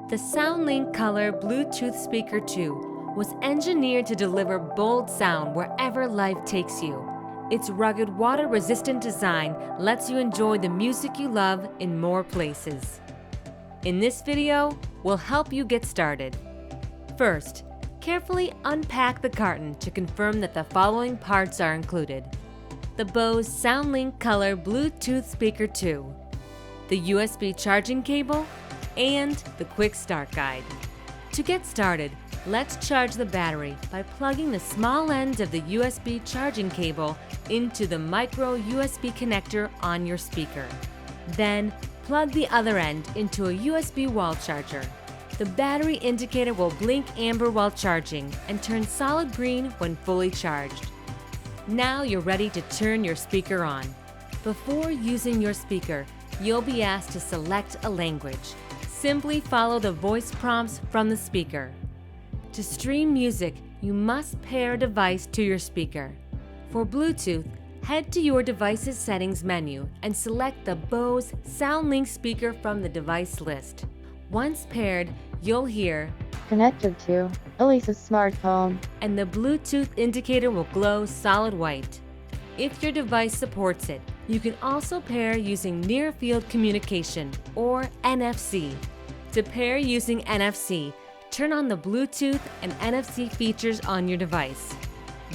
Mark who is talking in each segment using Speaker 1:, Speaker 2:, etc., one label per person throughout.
Speaker 1: The SoundLink Color Bluetooth Speaker 2 was engineered to deliver bold sound wherever life takes you. Its rugged, water-resistant design lets you enjoy the music you love in more places. In this video, we'll help you get started. First, carefully unpack the carton to confirm that the following parts are included: the Bose SoundLink Color Bluetooth Speaker 2, the USB charging cable, and the quick start guide. To get started, let's charge the battery by plugging the small end of the USB charging cable into the micro USB connector on your speaker. Then, plug the other end into a USB wall charger. The battery indicator will blink amber while charging and turn solid green when fully charged. Now you're ready to turn your speaker on. Before using your speaker, you'll be asked to select a language. Simply follow the voice prompts from the speaker. To stream music, you must pair a device to your speaker. For Bluetooth, head to your device's settings menu and select the Bose SoundLink speaker from the device list. Once paired, you'll hear
Speaker 2: "Connected to Elisa's smartphone,"
Speaker 1: and the Bluetooth indicator will glow solid white. If your device supports it, you can also pair using near-field communication, or NFC. To pair using NFC, turn on the Bluetooth and NFC features on your device.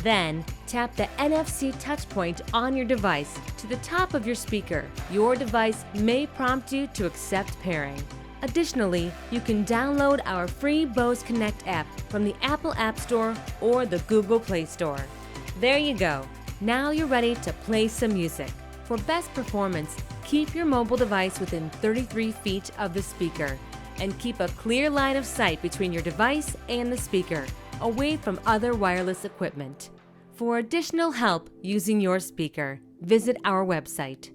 Speaker 1: Then, tap the NFC touchpoint on your device to the top of your speaker. Your device may prompt you to accept pairing. Additionally, you can download our free Bose Connect app from the Apple App Store or the Google Play Store. There you go. Now you're ready to play some music. For best performance, keep your mobile device within 33 feet of the speaker and keep a clear line of sight between your device and the speaker, away from other wireless equipment. For additional help using your speaker, visit our website.